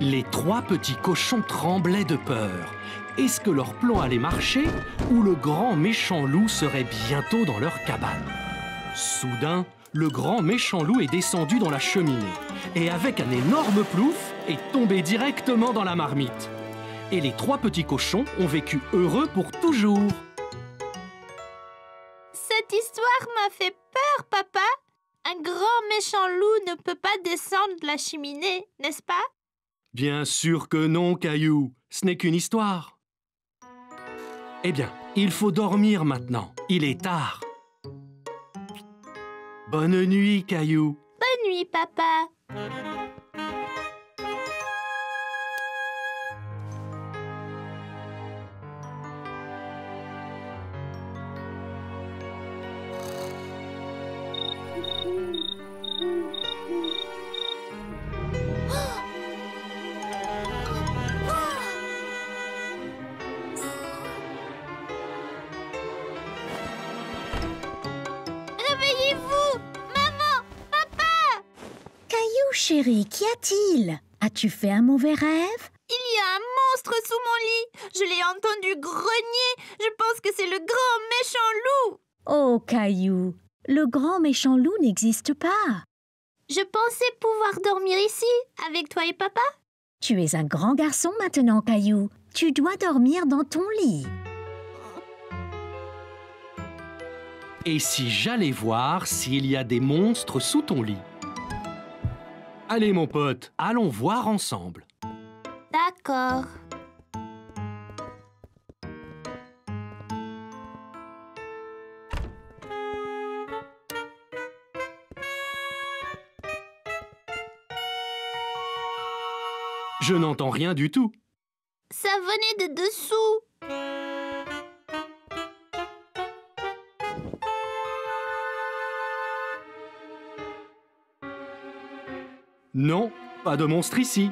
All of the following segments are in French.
Les trois petits cochons tremblaient de peur. Est-ce que leur plan allait marcher ou le grand méchant loup serait bientôt dans leur cabane? Soudain, le grand méchant loup est descendu dans la cheminée et avec un énorme plouf est tombé directement dans la marmite. Et les trois petits cochons ont vécu heureux pour toujours. Cette histoire m'a fait peur, papa. Un grand méchant loup ne peut pas descendre de la cheminée, n'est-ce pas? Bien sûr que non, Caillou. Ce n'est qu'une histoire. Eh bien, il faut dormir maintenant. Il est tard. Bonne nuit, Caillou. Bonne nuit, papa. Réveillez-vous! Maman! Papa! Caillou, chérie, qu'y a-t-il? As-tu fait un mauvais rêve? Il y a un monstre sous mon lit. Je l'ai entendu grogner. Je pense que c'est le grand méchant loup. Oh, Caillou, le grand méchant loup n'existe pas. Je pensais pouvoir dormir ici, avec toi et papa. Tu es un grand garçon maintenant, Caillou. Tu dois dormir dans ton lit. Et si j'allais voir s'il y a des monstres sous ton lit? Allez, mon pote, allons voir ensemble. D'accord. Je n'entends rien du tout. Ça venait de dessous. Non, pas de monstre ici.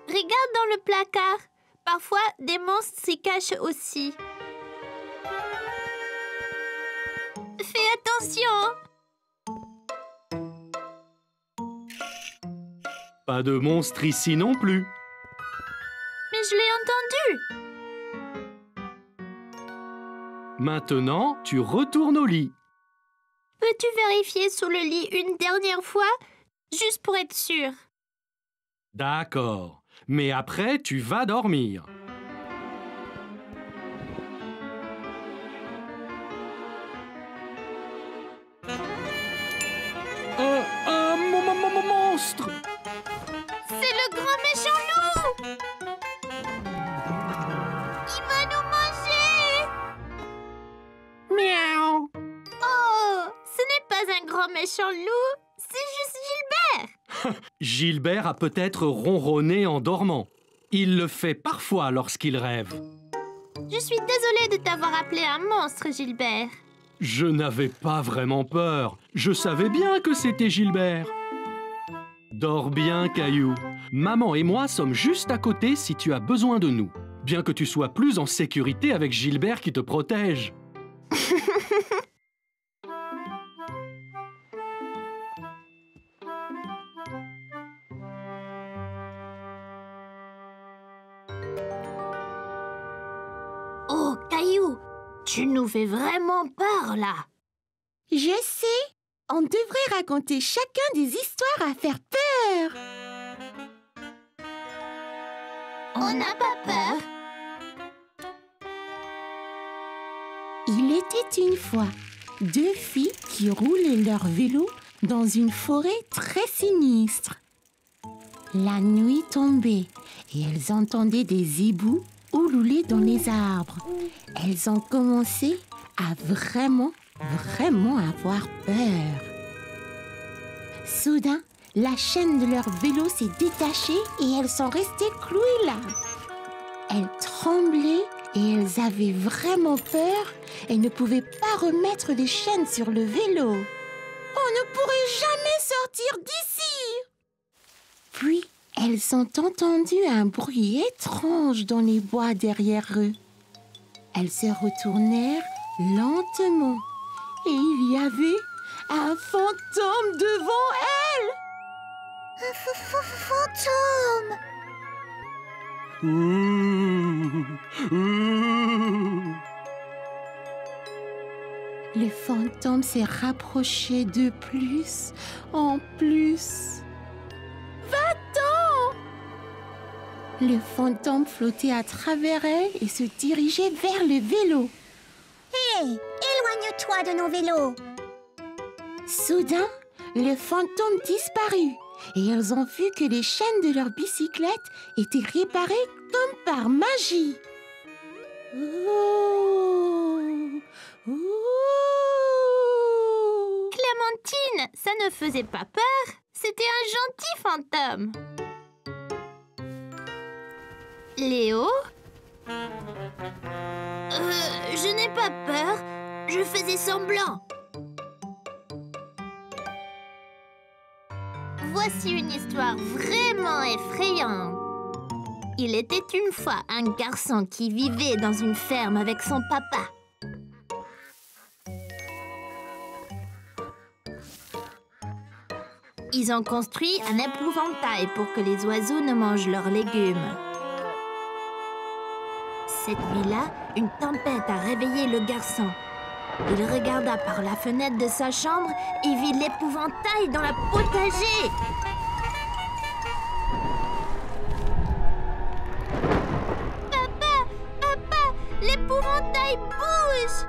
Regarde dans le placard. Parfois, des monstres s'y cachent aussi. Fais attention. Pas de monstre ici non plus. Mais je l'ai entendu. Maintenant, tu retournes au lit. Peux-tu vérifier sous le lit une dernière fois, juste pour être sûr? D'accord. Mais après, tu vas dormir. Un monstre! C'est le grand méchant loup! Il va nous manger! Miaou! Oh, ce n'est pas un grand méchant loup, c'est juste Gilbert! Gilbert a peut-être ronronné en dormant. Il le fait parfois lorsqu'il rêve. Je suis désolée de t'avoir appelé un monstre, Gilbert. Je n'avais pas vraiment peur. Je savais bien que c'était Gilbert. Dors bien, Caillou. Maman et moi sommes juste à côté si tu as besoin de nous. Bien que tu sois plus en sécurité avec Gilbert qui te protège. Oh, Caillou, tu nous fais vraiment peur, là. Je sais, on devrait raconter chacun des histoires à faire peur. On n'a pas peur. Il était une fois deux filles qui roulaient leur vélo dans une forêt très sinistre. La nuit tombait et elles entendaient des hiboux oulouler dans les arbres. Elles ont commencé à vraiment avoir peur. Soudain, la chaîne de leur vélo s'est détachée et elles sont restées clouées là. Elles tremblaient et elles avaient vraiment peur. Elles ne pouvaient pas remettre les chaînes sur le vélo. On ne pourrait jamais sortir d'ici. Puis, elles ont entendu un bruit étrange dans les bois derrière eux. Elles se retournèrent lentement et il y avait un fantôme devant elle. Fantôme! Le fantôme s'est rapproché de plus en plus. Va-t'en! Le fantôme flottait à travers elle et se dirigeait vers le vélo. Hé, éloigne-toi de nos vélos! Soudain, le fantôme disparut et elles ont vu que les chaînes de leur bicyclette étaient réparées comme par magie. Oh, oh. Clémentine, ça ne faisait pas peur. C'était un gentil fantôme. Léo? Je n'ai pas peur. Je faisais semblant. Voici une histoire vraiment effrayante. Il était une fois un garçon qui vivait dans une ferme avec son papa. Ils ont construit un épouvantail pour que les oiseaux ne mangent leurs légumes. Cette nuit-là, une tempête a réveillé le garçon. Il regarda par la fenêtre de sa chambre et vit l'épouvantail dans la potager. Papa, l'épouvantail bouge!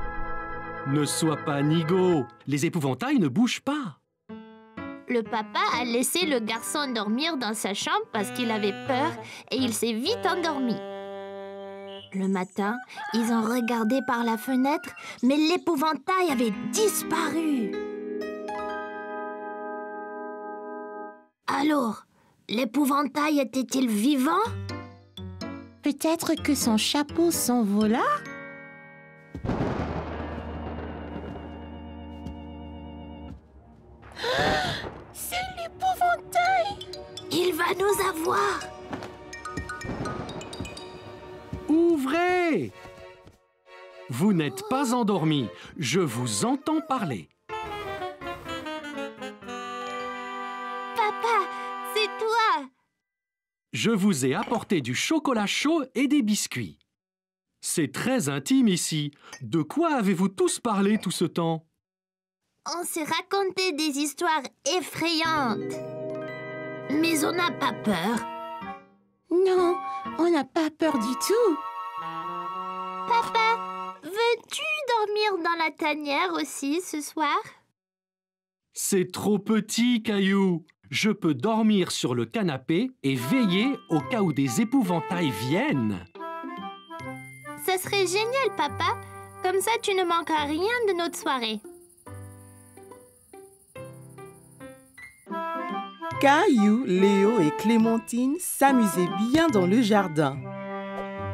Ne sois pas nigaud, les épouvantails ne bougent pas. Le papa a laissé le garçon dormir dans sa chambre parce qu'il avait peur et il s'est vite endormi. Le matin, ils ont regardé par la fenêtre, mais l'épouvantail avait disparu. Alors, l'épouvantail était-il vivant? Peut-être que son chapeau s'envola? C'est l'épouvantail! Il va nous avoir! Ouvrez! Vous n'êtes pas endormis, je vous entends parler. Papa, c'est toi! Je vous ai apporté du chocolat chaud et des biscuits. C'est très intime ici. De quoi avez-vous tous parlé tout ce temps? On s'est raconté des histoires effrayantes. Mais on n'a pas peur. Non, on n'a pas peur du tout. Papa, veux-tu dormir dans la tanière aussi ce soir? C'est trop petit, Caillou. Je peux dormir sur le canapé et veiller au cas où des épouvantails viennent. Ça serait génial, papa. Comme ça, tu ne manqueras rien de notre soirée. Caillou, Léo et Clémentine s'amusaient bien dans le jardin.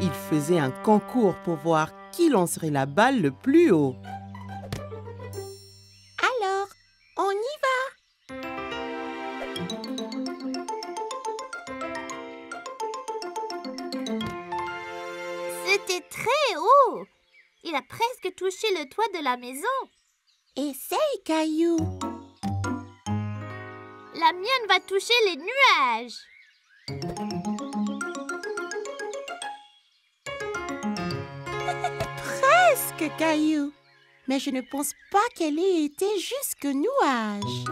Ils faisaient un concours pour voir qui lancerait la balle le plus haut. Alors, on y va. C'était très haut. Il a presque touché le toit de la maison. Essaye, Caillou. La mienne va toucher les nuages. Presque, Caillou. Mais je ne pense pas qu'elle ait été jusqu'aux nuages.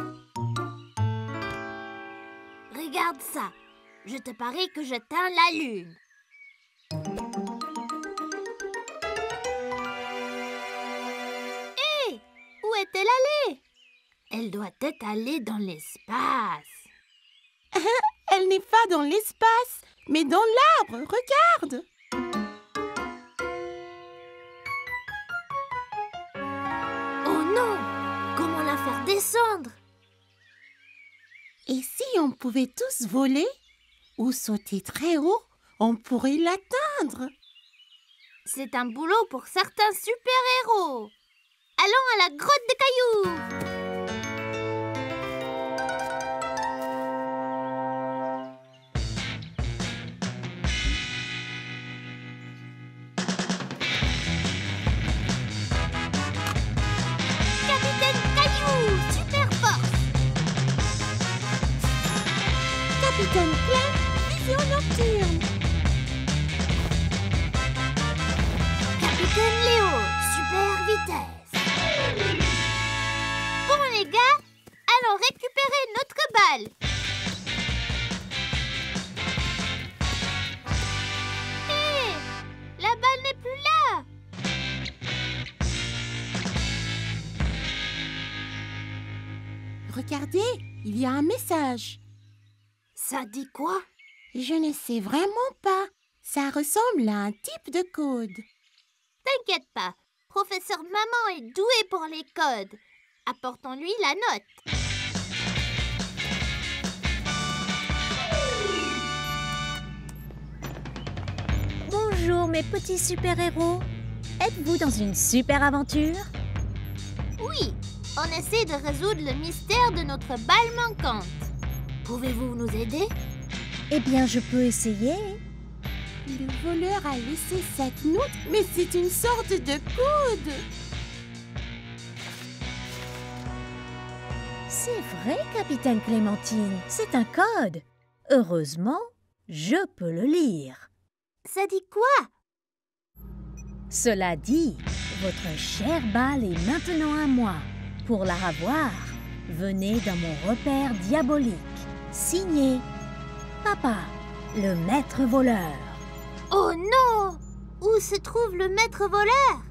Regarde ça. Je te parie que je teins la lune. Hé! Où est-elle allée? Elle doit être allée dans l'espace. Elle n'est pas dans l'espace, mais dans l'arbre. Regarde. Oh non! Comment la faire descendre? Et si on pouvait tous voler ou sauter très haut, on pourrait l'atteindre. C'est un boulot pour certains super-héros. Allons à la grotte de cailloux. Capitaine Caillou, Capitaine Clem, vision nocturne. Capitaine Léo, super vitesse. Bon les gars, allons récupérer notre balle. Hé, la balle n'est plus là. Regardez, il y a un message. Ça dit quoi? Je ne sais vraiment pas. Ça ressemble à un type de code. T'inquiète pas, professeur Maman est doué pour les codes. Apportons-lui la note. Bonjour mes petits super-héros. Êtes-vous dans une super aventure? Oui, on essaie de résoudre le mystère de notre balle manquante. Pouvez-vous nous aider? Eh bien, je peux essayer. Le voleur a laissé cette note, mais c'est une sorte de code. C'est vrai, Capitaine Clémentine, c'est un code. Heureusement, je peux le lire. Ça dit quoi? Cela dit, votre chère balle est maintenant à moi. Pour la revoir, venez dans mon repère diabolique. Signé Papa, le maître voleur. Oh non! Où se trouve le maître voleur?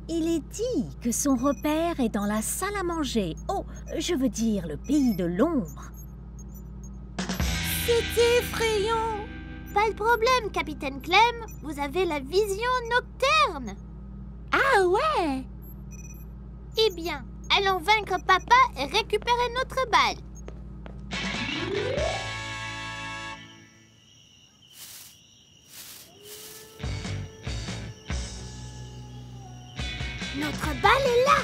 Il est dit que son repère est dans la salle à manger. Oh, je veux dire le pays de l'ombre. C'est effrayant. Pas de problème, Capitaine Clem. Vous avez la vision nocturne. Ah ouais? Eh bien, allons vaincre Papa et récupérer notre balle. Notre balle est là.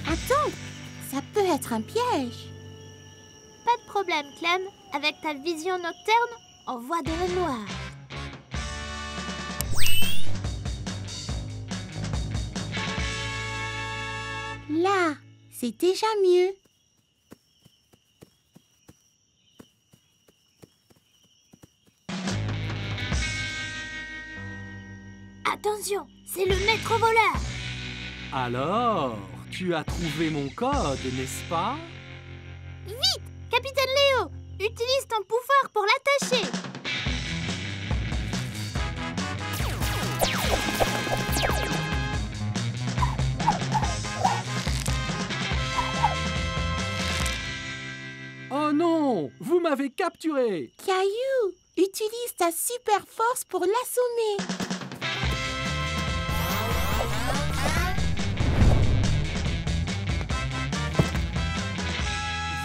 Attends, ça peut être un piège. Pas de problème, Clem. Avec ta vision nocturne, on voit dans le noir. Là, c'est déjà mieux. Attention, c'est le maître voleur. Alors, tu as trouvé mon code, n'est-ce pas? Vite, Capitaine Léo, utilise ton pouvoir pour l'attacher. Oh non! Vous m'avez capturé! Caillou, utilise ta super force pour l'assommer.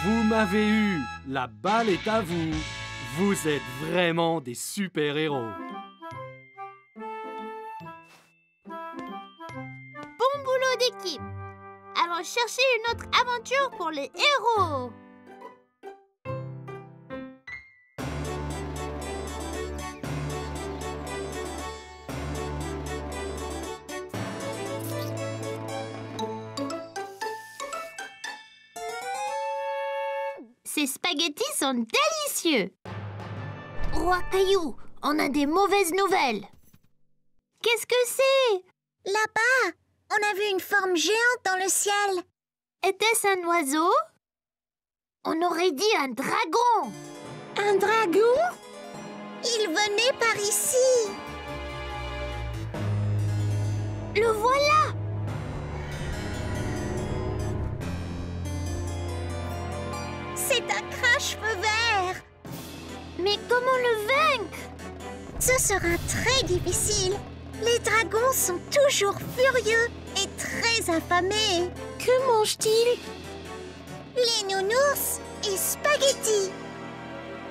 Vous m'avez eu! La balle est à vous! Vous êtes vraiment des super-héros! Bon boulot d'équipe. Allons chercher une autre aventure pour les héros. Ces spaghettis sont délicieux. Roi Caillou, on a des mauvaises nouvelles. Qu'est-ce que c'est? Là-bas, on a vu une forme géante dans le ciel. Était-ce un oiseau? On aurait dit un dragon. Un dragon? Il venait par ici. Le voilà. C'est un crache-feu vert. Mais comment le vaincre? Ce sera très difficile. Les dragons sont toujours furieux et très affamés. Que mange-t-il? Les nounours et spaghettis.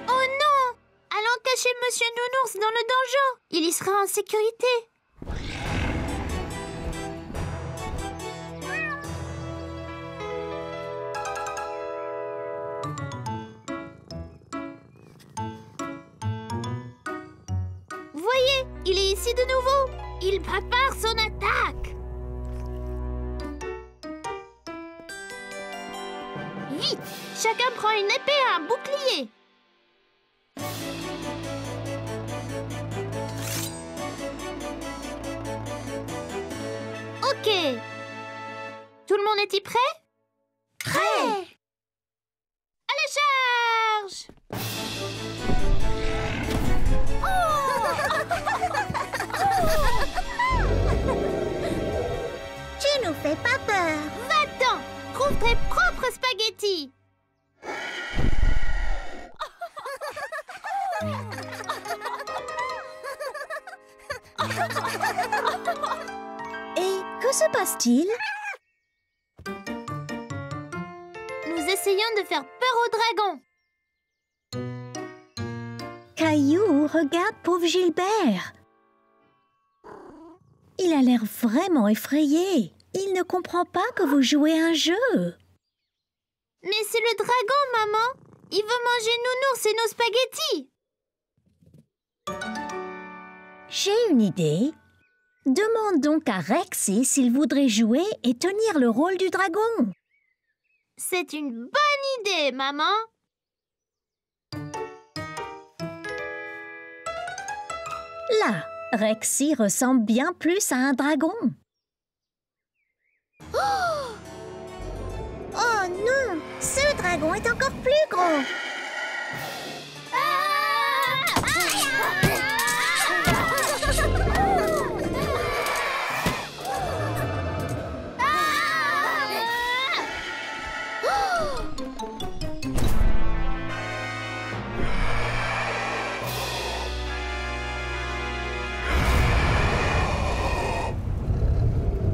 Oh non! Allons cacher Monsieur Nounours dans le donjon. Il y sera en sécurité. Voyez, il est ici de nouveau. Il prépare son attaque. Vite! Chacun prend une épée et un bouclier. Ok. Tout le monde est-il prêt? Prêt! Allez, charge! Tu nous fais pas peur. Va-t'en! Trouve tes propres spaghettis! Et que se passe-t-il? Nous essayons de faire peur au dragon. Caillou, regarde pauvre Gilbert. Il a l'air vraiment effrayé. Il ne comprend pas que vous jouez un jeu. Mais c'est le dragon, maman! Il veut manger Nounours et nos spaghettis! J'ai une idée. Demande donc à Rexy s'il voudrait jouer et tenir le rôle du dragon. C'est une bonne idée, maman! Là, Rexy ressemble bien plus à un dragon. Oh non! Ce dragon est encore plus gros!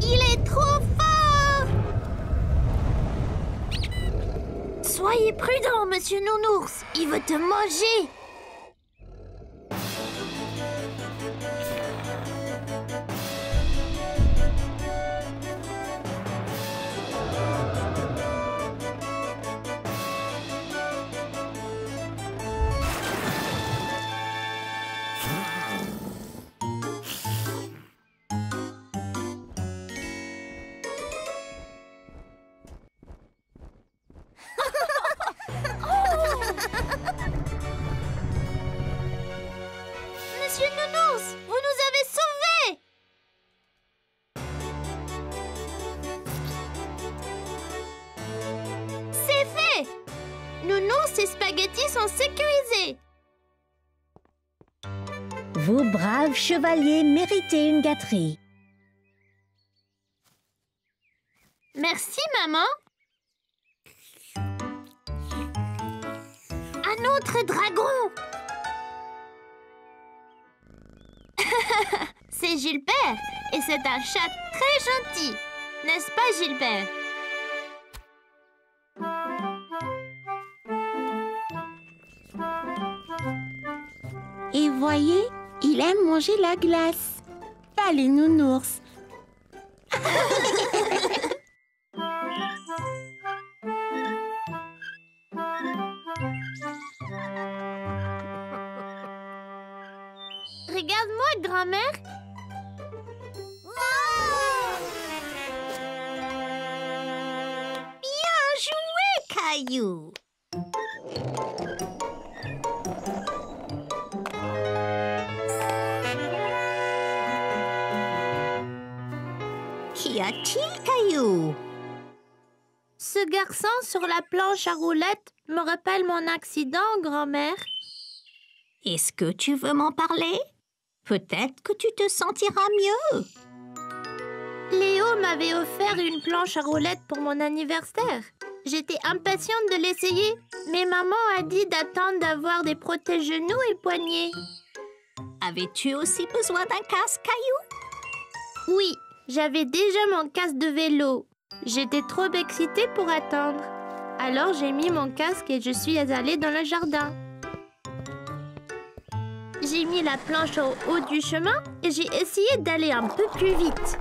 Il est trop fort! Soyez prudent, monsieur Nounours. Il veut te manger. Monsieur Nounours, vous nous avez sauvés! C'est fait! Nounours et spaghettis sont sécurisés. Vous braves chevaliers méritez une gâterie. Merci, maman. Un autre dragon! C'est Gilbert et c'est un chat très gentil. N'est-ce pas, Gilbert? Et voyez, il aime manger la glace. Pas les nounours. Regarde-moi, grand-mère. Bien joué, Caillou. Qu'y a-t-il, Caillou? Ce garçon sur la planche à roulettes me rappelle mon accident, grand-mère. Est-ce que tu veux m'en parler? Peut-être que tu te sentiras mieux. Léo m'avait offert une planche à roulettes pour mon anniversaire. J'étais impatiente de l'essayer, mais maman a dit d'attendre d'avoir des protège-genoux et poignets. Avais-tu aussi besoin d'un casque, Caillou? Oui, j'avais déjà mon casque de vélo. J'étais trop excitée pour attendre. Alors j'ai mis mon casque et je suis allée dans le jardin. J'ai mis la planche au haut du chemin et j'ai essayé d'aller un peu plus vite.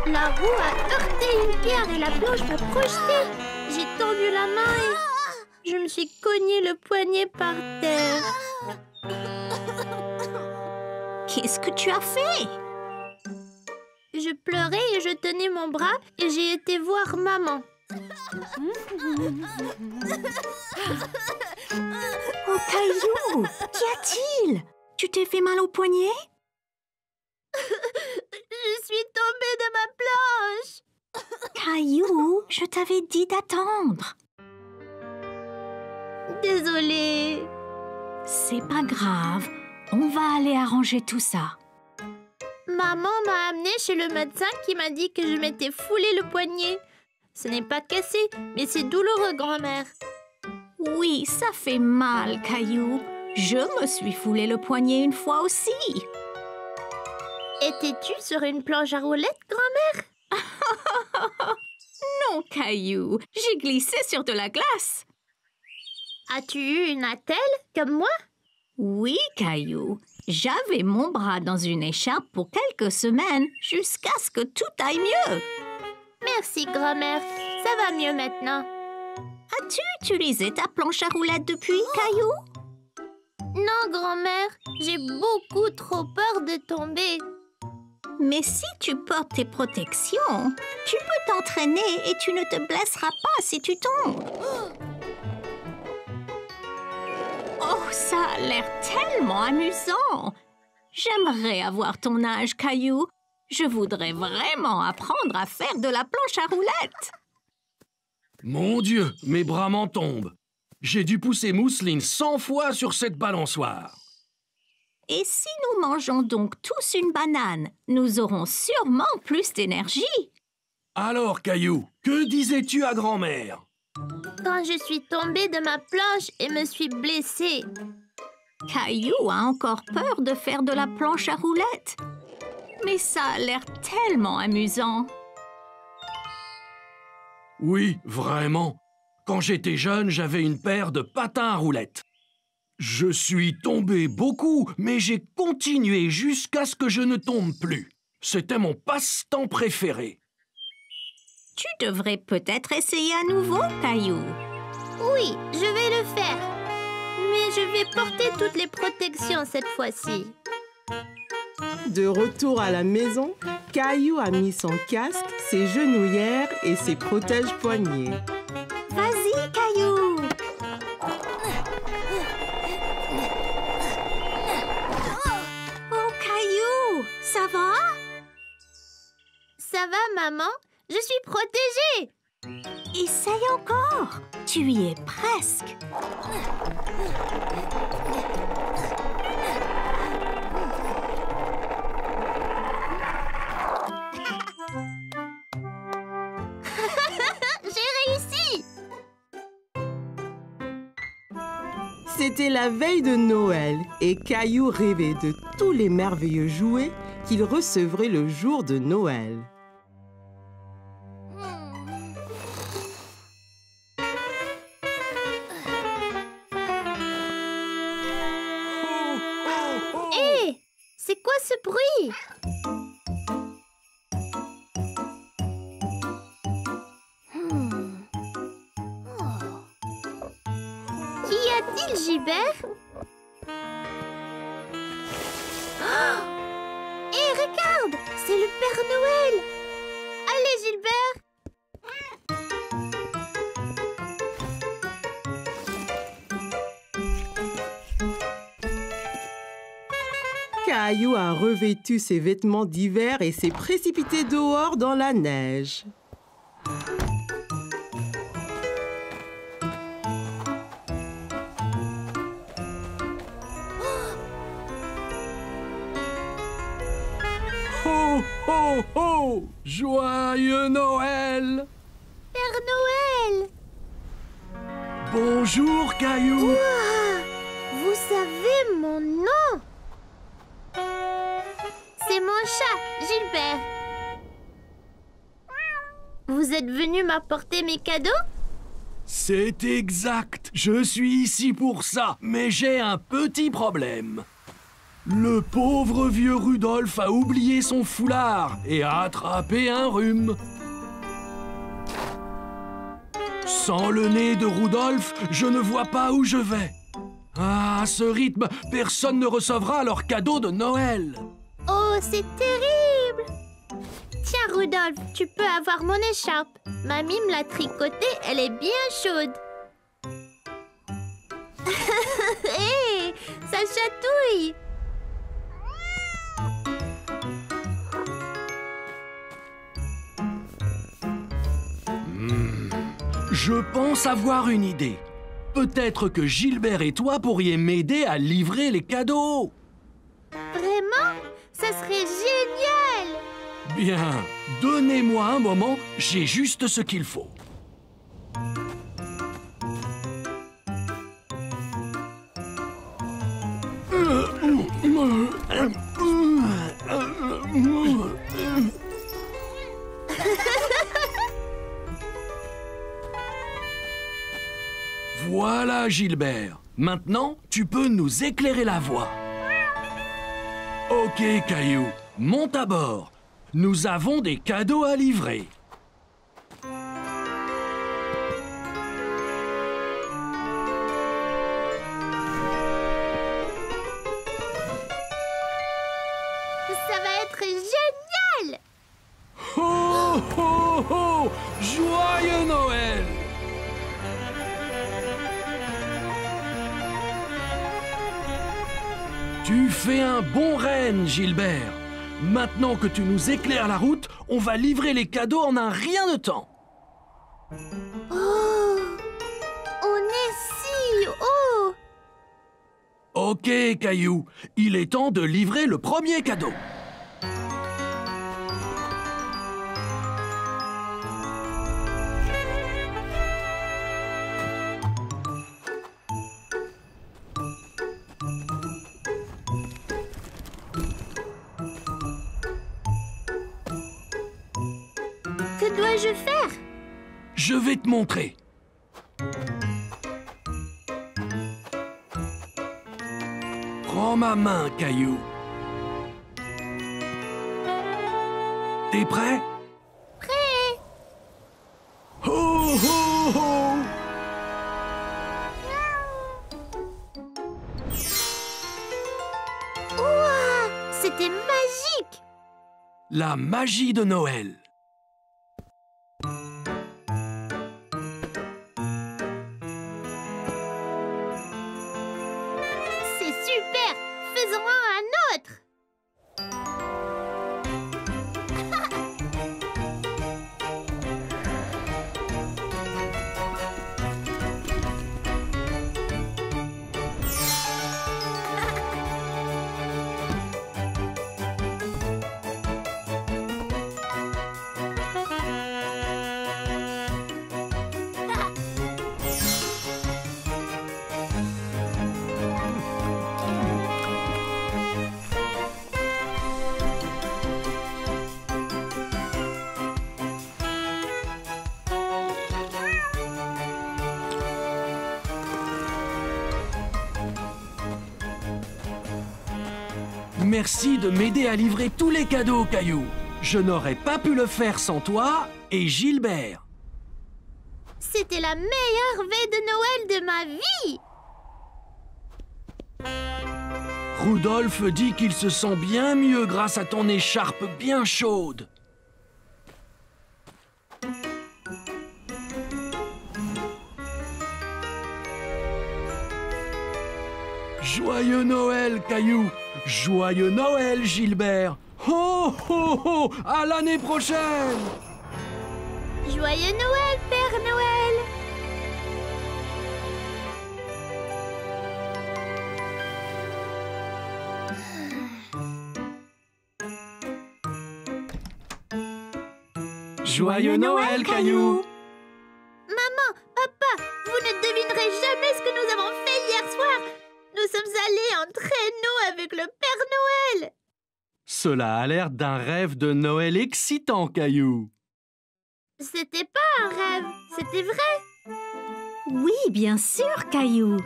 La roue a heurté une pierre et la planche m'a projetée. J'ai tendu la main et je me suis cogné le poignet par terre. Qu'est-ce que tu as fait? Je pleurais et je tenais mon bras et j'ai été voir maman. Oh, Caillou, qu'y a-t-il? Tu t'es fait mal au poignet? Je suis tombée de ma planche. Caillou, je t'avais dit d'attendre. Désolée. C'est pas grave, on va aller arranger tout ça. Maman m'a amenée chez le médecin qui m'a dit que je m'étais foulé le poignet. Ce n'est pas cassé, mais c'est douloureux, grand-mère. Oui, ça fait mal, Caillou. Je me suis foulé le poignet une fois aussi. Étais-tu sur une planche à roulettes, grand-mère? Non, Caillou, j'ai glissé sur de la glace. As-tu eu une attelle, comme moi? Oui, Caillou. J'avais mon bras dans une écharpe pour quelques semaines, jusqu'à ce que tout aille mieux. Merci, grand-mère. Ça va mieux maintenant. As-tu utilisé ta planche à roulettes depuis, Caillou? Non, grand-mère. J'ai beaucoup trop peur de tomber. Mais si tu portes tes protections, tu peux t'entraîner et tu ne te blesseras pas si tu tombes. Oh, ça a l'air tellement amusant! J'aimerais avoir ton âge, Caillou. Je voudrais vraiment apprendre à faire de la planche à roulettes. Mon Dieu, mes bras m'en tombent. J'ai dû pousser Mousseline 100 fois sur cette balançoire. Et si nous mangeons donc tous une banane, nous aurons sûrement plus d'énergie. Alors, Caillou, que disais-tu à grand-mère? Quand je suis tombée de ma planche et me suis blessée. Caillou a encore peur de faire de la planche à roulettes. Mais ça a l'air tellement amusant. Oui, vraiment. Quand j'étais jeune, j'avais une paire de patins à roulettes. Je suis tombé beaucoup, mais j'ai continué jusqu'à ce que je ne tombe plus. C'était mon passe-temps préféré. Tu devrais peut-être essayer à nouveau, Caillou. Oui, je vais le faire. Mais je vais porter toutes les protections cette fois-ci. De retour à la maison, Caillou a mis son casque, ses genouillères et ses protège-poignets. Vas-y, Caillou. Oh, Caillou, ça va? Ça va, maman? Je suis protégée. Essaye encore. Tu y es presque. J'ai réussi. C'était la veille de Noël et Caillou rêvait de tous les merveilleux jouets qu'il recevrait le jour de Noël. Hé, c'est quoi ce bruit? Qu'y a-t-il, Gilbert? Hé, regarde, c'est le Père Noël. Allez, Gilbert. Caillou a revêtu ses vêtements d'hiver et s'est précipité dehors dans la neige. Ho, ho, ho! Joyeux Noël! Père Noël. Bonjour, Caillou! Ouah, vous savez mon nom? C'est mon chat, Gilbert. Vous êtes venu m'apporter mes cadeaux? C'est exact. Je suis ici pour ça, mais j'ai un petit problème. Le pauvre vieux Rudolph a oublié son foulard et a attrapé un rhume. Sans le nez de Rudolph, je ne vois pas où je vais. Ah, à ce rythme, personne ne recevra leur cadeau de Noël. Oh, c'est terrible! Rudolph, tu peux avoir mon écharpe. Mamie me l'a tricotée, elle est bien chaude. Hé, ça chatouille. Je pense avoir une idée. Peut-être que Gilbert et toi pourriez m'aider à livrer les cadeaux. Vraiment? Ça serait génial! Bien, donnez-moi un moment, j'ai juste ce qu'il faut. Voilà, Gilbert. Maintenant, tu peux nous éclairer la voie. Ok, Caillou, monte à bord. Nous avons des cadeaux à livrer. Ça va être génial! Ho, ho, ho! Joyeux Noël! Tu fais un bon renne, Gilbert. Maintenant que tu nous éclaires la route, on va livrer les cadeaux en un rien de temps. Oh! On est si haut! Ok, Caillou, il est temps de livrer le premier cadeau. Que dois-je faire? Je vais te montrer. Prends ma main, Caillou. T'es prêt? Prêt! Ho, ho, ho! Ouah! C'était magique! La magie de Noël. C'est super! Faisons-en un autre! Merci de m'aider à livrer tous les cadeaux, Caillou. Je n'aurais pas pu le faire sans toi et Gilbert. C'était la meilleure veille de Noël de ma vie! Rudolph dit qu'il se sent bien mieux grâce à ton écharpe bien chaude. Joyeux Noël, Caillou! Joyeux Noël, Gilbert! Ho, ho, ho! À l'année prochaine! Joyeux Noël, Père Noël! Joyeux Noël, Caillou! Maman, papa, vous ne devinerez jamais ce que nous avons fait hier soir. Nous sommes allés en traîneau avec le Père Noël. Cela a l'air d'un rêve de Noël excitant, Caillou. C'était pas un rêve, c'était vrai. Oui, bien sûr, Caillou.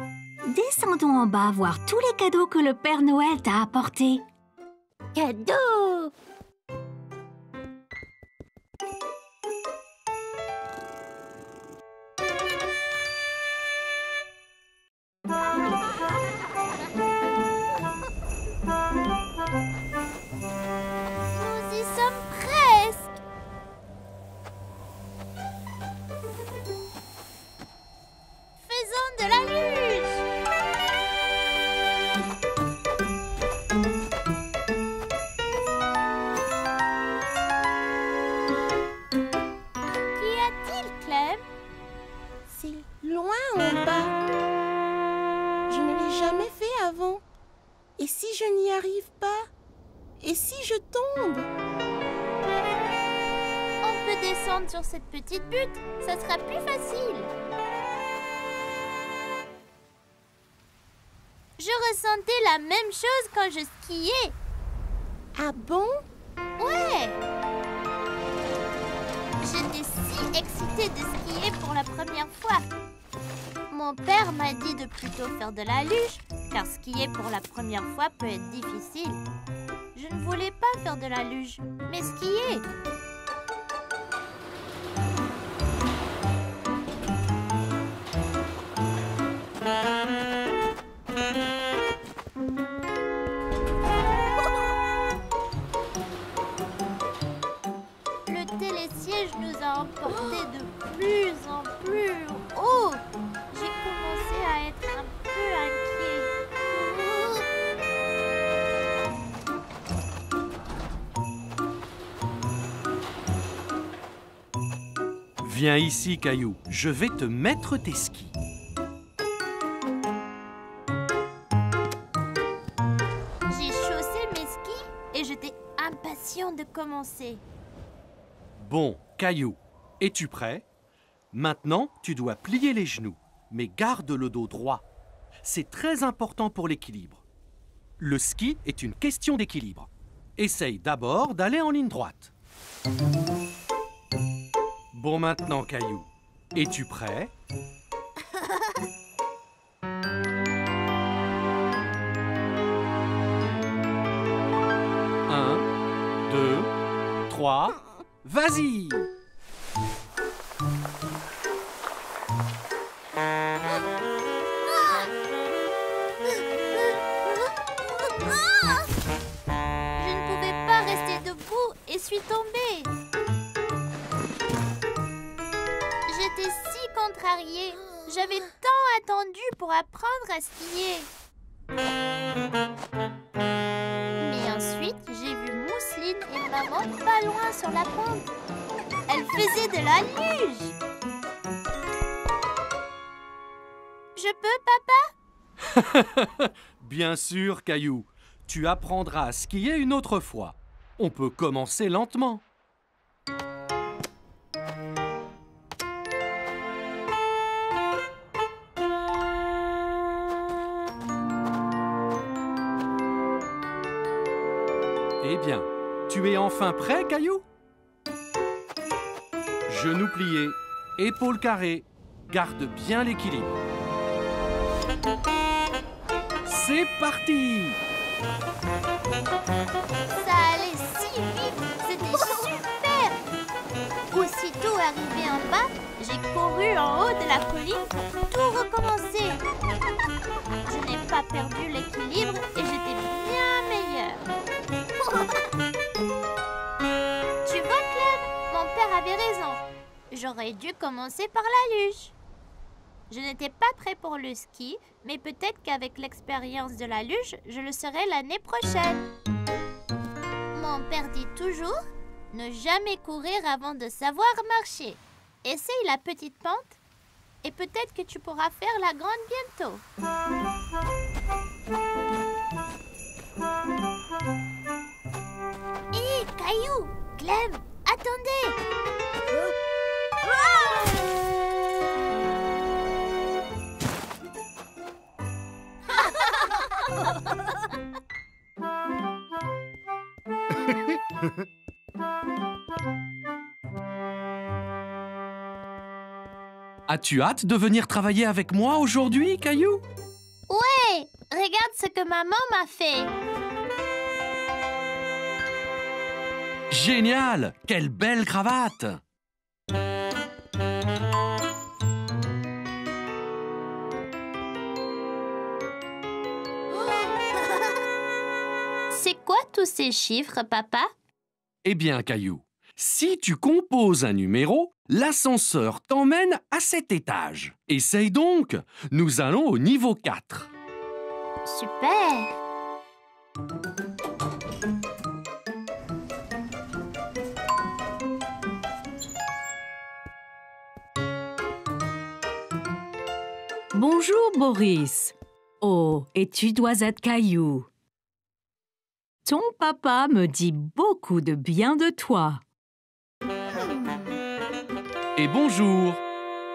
Descendons en bas voir tous les cadeaux que le Père Noël t'a apportés. Cadeau! Nous y sommes presque. Et si je n'y arrive pas? Et si je tombe? On peut descendre sur cette petite butte, ça sera plus facile. Je ressentais la même chose quand je skiais. Ah bon? Ouais! J'étais si excitée de skier pour la première fois. Mon père m'a dit de plutôt faire de la luge, car skier pour la première fois peut être difficile. Je ne voulais pas faire de la luge, mais skier. Le télésiège nous a emportés de plus en plus haut. J'ai commencé à être un peu inquiet. Viens ici, Caillou. Je vais te mettre tes skis. J'ai chaussé mes skis et j'étais impatient de commencer. Bon, Caillou, es-tu prêt? Maintenant, tu dois plier les genoux, mais garde le dos droit. C'est très important pour l'équilibre. Le ski est une question d'équilibre. Essaye d'abord d'aller en ligne droite. Bon, maintenant, Caillou, es-tu prêt? Un, deux, trois, vas-y! Je ne pouvais pas rester debout et suis tombée. J'étais si contrariée. J'avais tant attendu pour apprendre à skier. Mais ensuite, j'ai vu Mousseline et maman pas loin sur la pente. Elles faisaient de la luge. Je peux, papa? Bien sûr, Caillou. Tu apprendras à skier une autre fois. On peut commencer lentement. Eh bien, tu es enfin prêt, Caillou? Genoux pliés, épaules carrées, garde bien l'équilibre. C'est parti! Ça allait si vite, c'était super! Aussitôt arrivé en bas, j'ai couru en haut de la colline pour tout recommencer. Je n'ai pas perdu l'équilibre et j'étais bien meilleure. Tu vois, Clem, mon père avait raison. J'aurais dû commencer par la luge. Je n'étais pas prêt pour le ski, mais peut-être qu'avec l'expérience de la luge, je le serai l'année prochaine. Mon père dit toujours, ne jamais courir avant de savoir marcher. Essaye la petite pente et peut-être que tu pourras faire la grande bientôt. Hé, Caillou, Clem, attendez! As-tu hâte de venir travailler avec moi aujourd'hui, Caillou? Ouais, regarde ce que maman m'a fait. Génial! Quelle belle cravate! C'est quoi tous ces chiffres, papa? Eh bien, Caillou, si tu composes un numéro, l'ascenseur t'emmène à cet étage. Essaye donc! Nous allons au niveau 4. Super! Bonjour, Boris. Oh, et tu dois être Caillou. Ton papa me dit beaucoup de bien de toi. Et bonjour.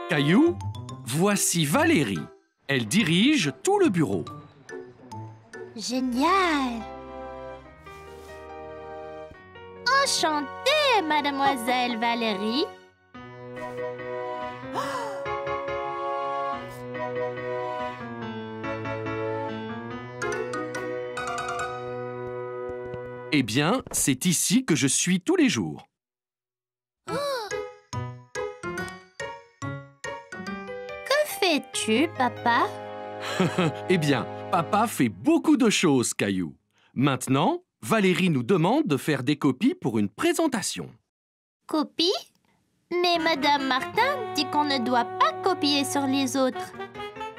Caillou, voici Valérie. Elle dirige tout le bureau. Génial! Enchantée, mademoiselle Valérie. Eh bien, c'est ici que je suis tous les jours. Que fais-tu, papa? Eh bien, papa fait beaucoup de choses, Caillou. Maintenant, Valérie nous demande de faire des copies pour une présentation. Copie? Mais Madame Martin dit qu'on ne doit pas copier sur les autres.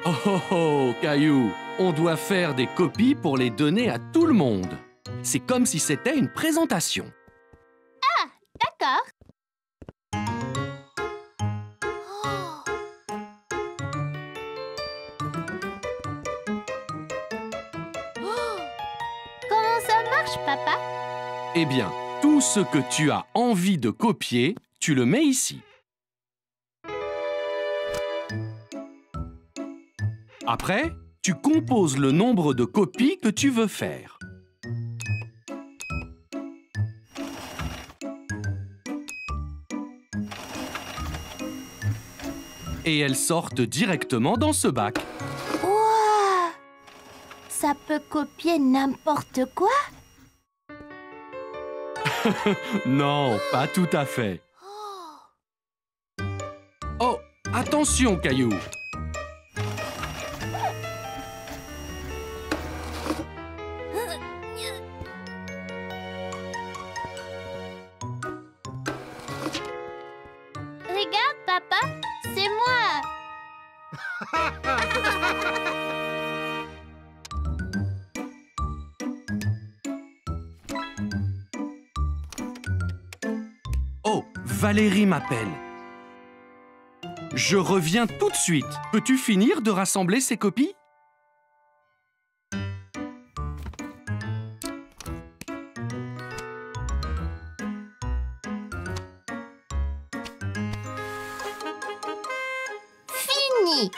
Oh, oh, oh, Caillou, on doit faire des copies pour les donner à tout le monde. C'est comme si c'était une présentation. D'accord. Comment ça marche, papa? Eh bien, tout ce que tu as envie de copier, tu le mets ici. Après, tu composes le nombre de copies que tu veux faire. Et elles sortent directement dans ce bac. Wow! Ça peut copier n'importe quoi? Non, pas tout à fait. Oh, attention, Caillou! Regarde, papa, c'est moi. Oh, Valérie m'appelle. Je reviens tout de suite. Peux-tu finir de rassembler ces copies? Fini.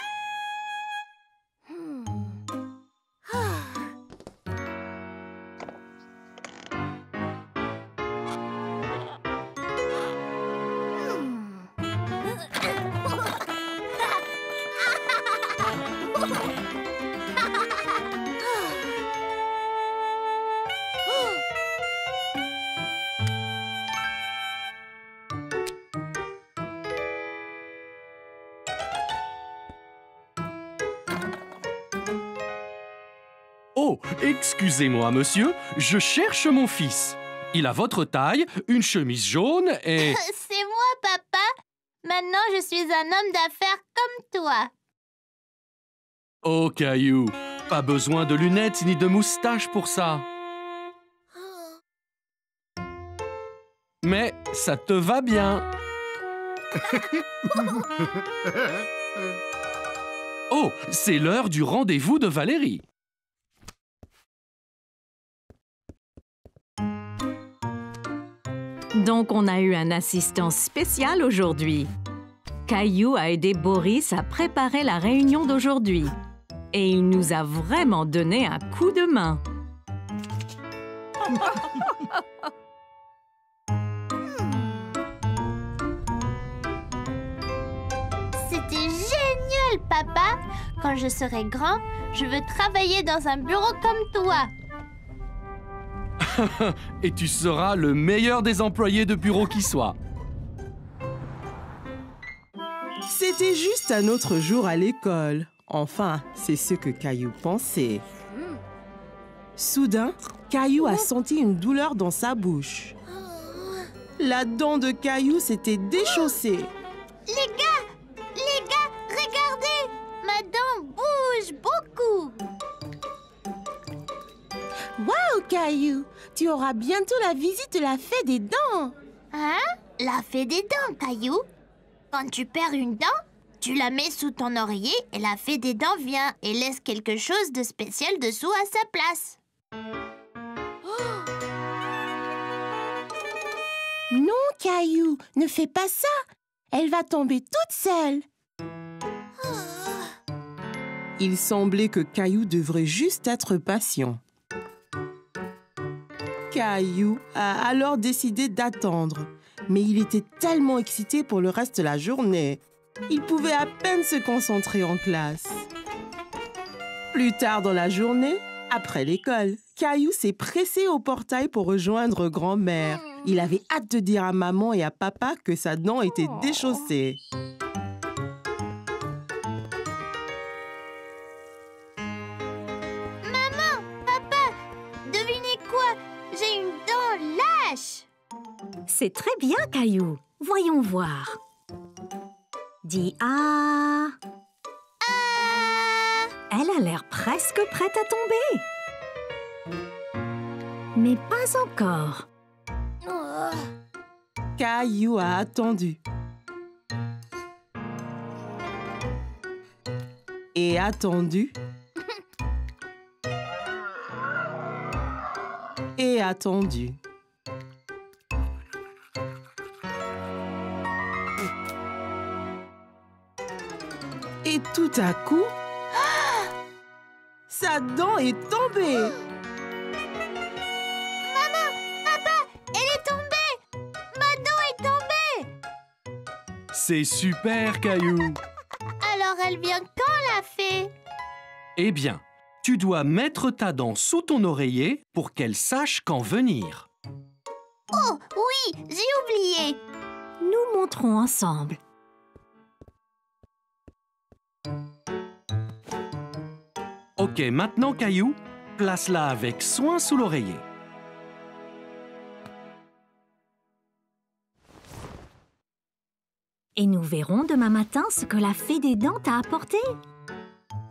Oh, excusez-moi, monsieur, je cherche mon fils. Il a votre taille, une chemise jaune et... C'est moi, papa. Maintenant, je suis un homme d'affaires comme toi. Oh, Caillou, pas besoin de lunettes ni de moustache pour ça. Mais ça te va bien. Oh, c'est l'heure du rendez-vous de Valérie. Donc, on a eu un assistant spécial aujourd'hui. Caillou a aidé Boris à préparer la réunion d'aujourd'hui. Et il nous a vraiment donné un coup de main. C'était génial, papa. Quand je serai grand, je veux travailler dans un bureau comme toi. Et tu seras le meilleur des employés de bureau qui soit. C'était juste un autre jour à l'école. Enfin, c'est ce que Caillou pensait. Soudain, Caillou a senti une douleur dans sa bouche. La dent de Caillou s'était déchaussée. Les gars, regardez. Ma dent bouge beaucoup. Waouh, Caillou! Tu auras bientôt la visite de la fée des dents. Hein? La fée des dents, Caillou. Quand tu perds une dent, tu la mets sous ton oreiller et la fée des dents vient et laisse quelque chose de spécial dessous à sa place. Non, Caillou, ne fais pas ça. Elle va tomber toute seule. Il semblait que Caillou devrait juste être patient. Caillou a alors décidé d'attendre, mais il était tellement excité pour le reste de la journée. Il pouvait à peine se concentrer en classe. Plus tard dans la journée, après l'école, Caillou s'est pressé au portail pour rejoindre grand-mère. Il avait hâte de dire à maman et à papa que sa dent était déchaussée. Maman, papa, devinez quoi? J'ai une dent lâche. C'est très bien, Caillou. Voyons voir. Dis ah. Ah! Elle a l'air presque prête à tomber. Mais pas encore. Oh. Caillou a attendu. Et attendu. Et attendu. Et tout à coup, sa dent est tombée. Maman, papa, elle est tombée. Ma dent est tombée. C'est super, Caillou. Alors elle vient quand, la fée? Eh bien, tu dois mettre ta dent sous ton oreiller pour qu'elle sache quand venir. Oh, oui, j'ai oublié. Nous montrons ensemble. Ok, maintenant, Caillou, place-la avec soin sous l'oreiller. Et nous verrons demain matin ce que la fée des dents t'a apporté.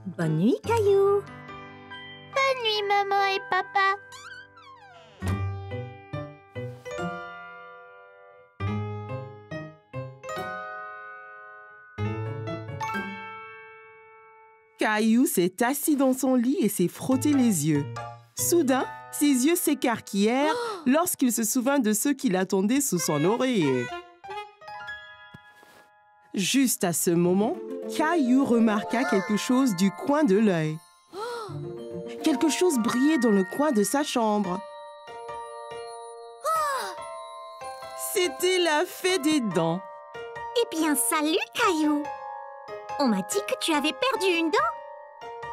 Bonne nuit, Caillou. Bonne nuit, maman et papa. Caillou s'est assis dans son lit et s'est frotté les yeux. Soudain, ses yeux s'écarquillèrent lorsqu'il se souvint de ceux qui l'attendaient sous son oreiller. Juste à ce moment, Caillou remarqua quelque chose du coin de l'œil. Quelque chose brillait dans le coin de sa chambre. C'était la fée des dents. Eh bien, salut, Caillou. On m'a dit que tu avais perdu une dent.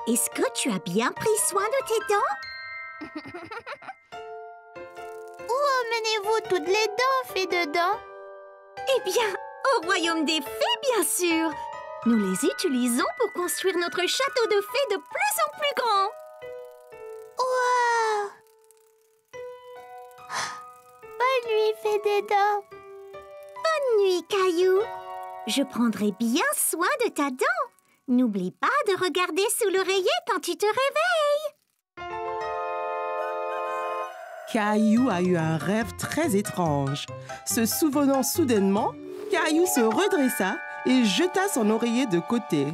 Est-ce que tu as bien pris soin de tes dents? Où emmenez-vous toutes les dents, fée de dents? Eh bien, au royaume des fées, bien sûr. Nous les utilisons pour construire notre château de fées de plus en plus grand. Wow! Bonne nuit, fée des dents. Bonne nuit, Caillou. Je prendrai bien soin de ta dent. N'oublie pas de regarder sous l'oreiller quand tu te réveilles. Caillou a eu un rêve très étrange. Se souvenant soudainement, Caillou se redressa et jeta son oreiller de côté.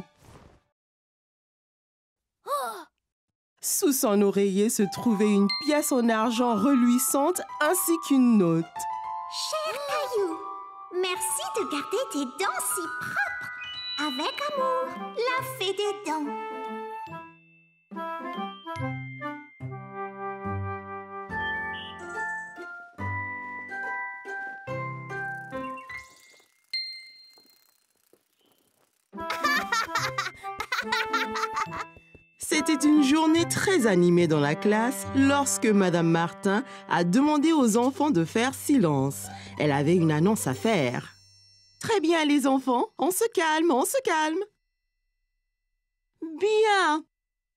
Sous son oreiller se trouvait une pièce en argent reluisante ainsi qu'une note. Cher Caillou, merci de garder tes dents si propres. Avec amour, la fée des dents. C'était une journée très animée dans la classe lorsque Madame Martin a demandé aux enfants de faire silence. Elle avait une annonce à faire. Très bien, les enfants, on se calme, on se calme. Bien.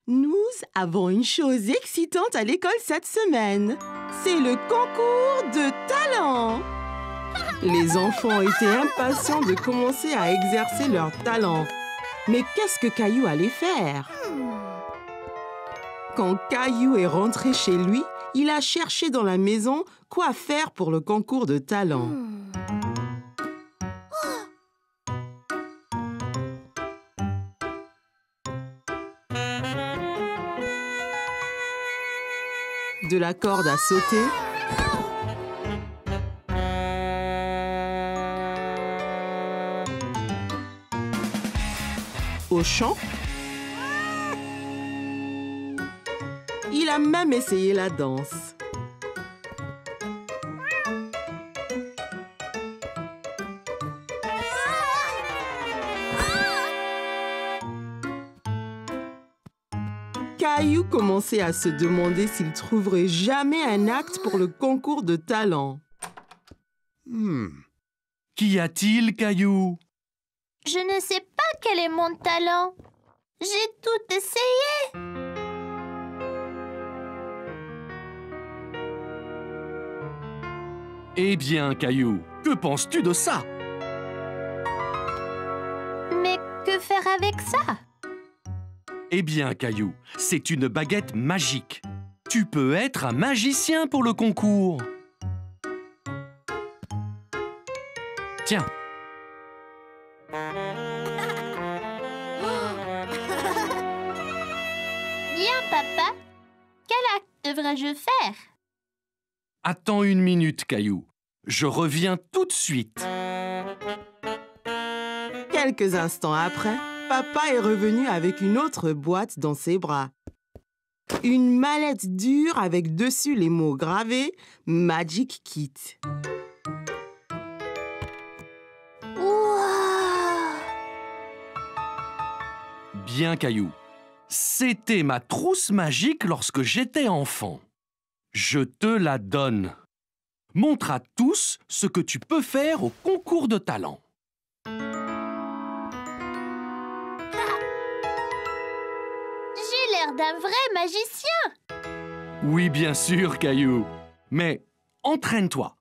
Nous avons une chose excitante à l'école cette semaine. C'est le concours de talent. Les enfants étaient impatients de commencer à exercer leur talent. Mais qu'est-ce que Caillou allait faire? Quand Caillou est rentré chez lui, il a cherché dans la maison quoi faire pour le concours de talent. De la corde à sauter, au chant. Il a même essayé la danse. Caillou commençait à se demander s'il trouverait jamais un acte pour le concours de talent. Qu'y a-t-il, Caillou? Je ne sais pas quel est mon talent. J'ai tout essayé. Eh bien, Caillou, que penses-tu de ça? Mais que faire avec ça? Eh bien, Caillou, c'est une baguette magique. Tu peux être un magicien pour le concours. Tiens. Bien, papa. Quel acte devrais-je faire? Attends une minute, Caillou. Je reviens tout de suite. Quelques instants après, papa est revenu avec une autre boîte dans ses bras. Une mallette dure avec dessus les mots gravés « Magic Kit ». Wow! Bien, Caillou. C'était ma trousse magique lorsque j'étais enfant. Je te la donne. Montre à tous ce que tu peux faire au concours de talent. J'ai l'air d'un vrai magicien. Oui, bien sûr, Caillou. Mais entraîne-toi.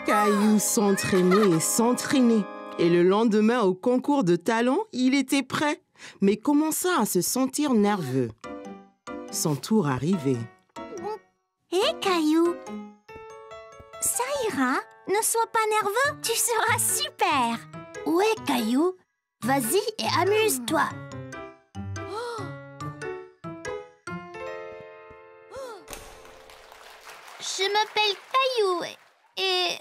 Caillou s'entraînait et s'entraînait. Et le lendemain, au concours de talent, il était prêt, mais commença à se sentir nerveux. Son tour arrivait. Hé, Caillou, ça ira. Ne sois pas nerveux, tu seras super. Ouais, Caillou. Vas-y et amuse-toi. Je m'appelle Caillou et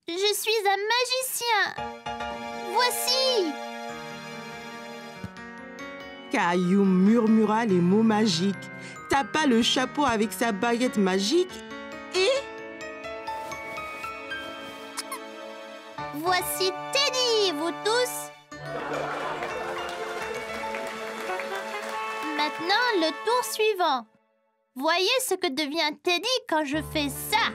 je suis un magicien. Voici. Caillou murmura les mots magiques, tapa le chapeau avec sa baguette magique et... Voici Teddy, vous tous. Maintenant, le tour suivant. Voyez ce que devient Teddy quand je fais ça.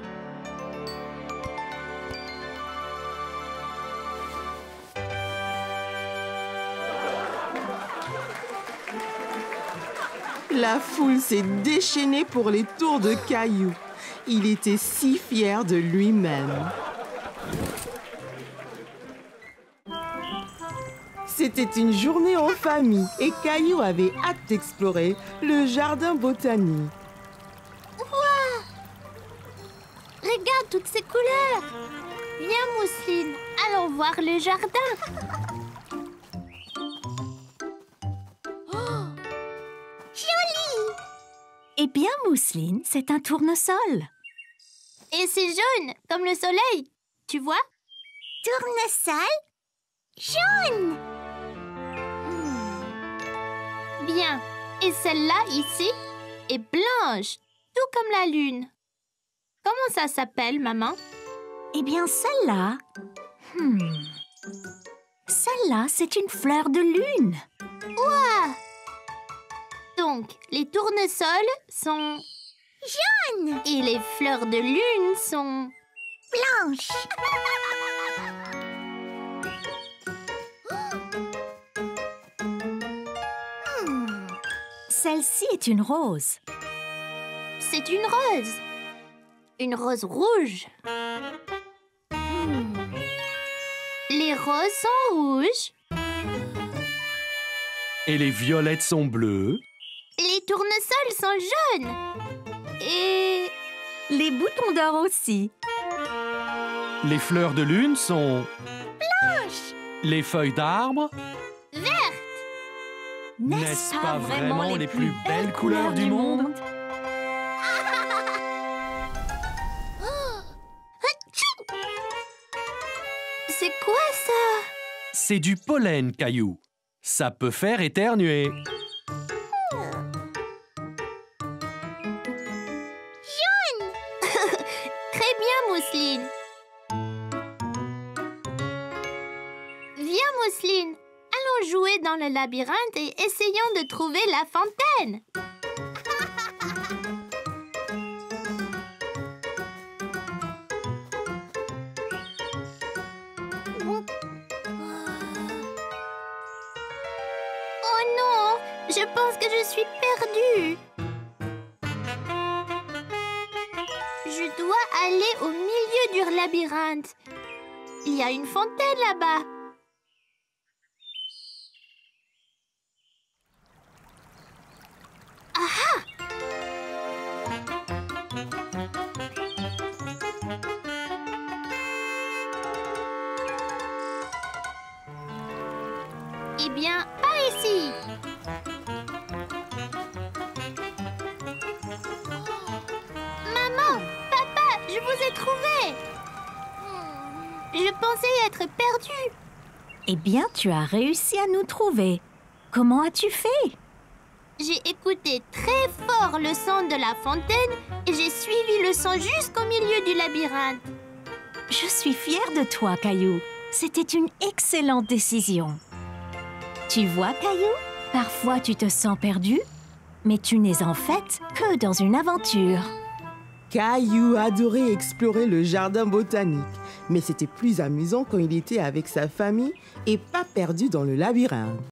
La foule s'est déchaînée pour les tours de Caillou. Il était si fier de lui-même. C'était une journée en famille et Caillou avait hâte d'explorer le jardin botanique. Regarde toutes ces couleurs. Viens, Mousseline, allons voir le jardin. Eh bien, Mousseline, c'est un tournesol. Et c'est jaune, comme le soleil. Tu vois? Tournesol jaune. Bien. Et celle-là, ici, est blanche, tout comme la lune. Comment ça s'appelle, maman? Eh bien, celle-là... Celle-là, c'est une fleur de lune. Ouah! Donc, les tournesols sont... Jaune. Et les fleurs de lune sont... Blanche. Celle-ci est une rose. C'est une rose. Une rose rouge. Les roses sont rouges. Et les violettes sont bleues. Les tournesols sont jaunes. Et... Les boutons d'or aussi. Les fleurs de lune sont... Blanche. Les feuilles d'arbre? Verte! N'est-ce pas vraiment les plus belles couleurs du monde? C'est quoi ça? C'est du pollen, Caillou. Ça peut faire éternuer. Très bien, Mousseline. Viens, Mousseline. Allons jouer dans le labyrinthe et essayons de trouver la fontaine. Oh non, je pense que je suis perdue. Je dois aller au milieu du labyrinthe. Il y a une fontaine là-bas. Eh bien, pas ici. Maman, papa, je vous ai trouvé. Je pensais être perdue. Eh bien, tu as réussi à nous trouver. Comment as-tu fait? J'ai écouté très fort le son de la fontaine et j'ai suivi le son jusqu'au milieu du labyrinthe. Je suis fière de toi, Caillou. C'était une excellente décision. Tu vois, Caillou, parfois tu te sens perdu, mais tu n'es en fait que dans une aventure. Caillou adorait explorer le jardin botanique, mais c'était plus amusant quand il était avec sa famille et pas perdu dans le labyrinthe.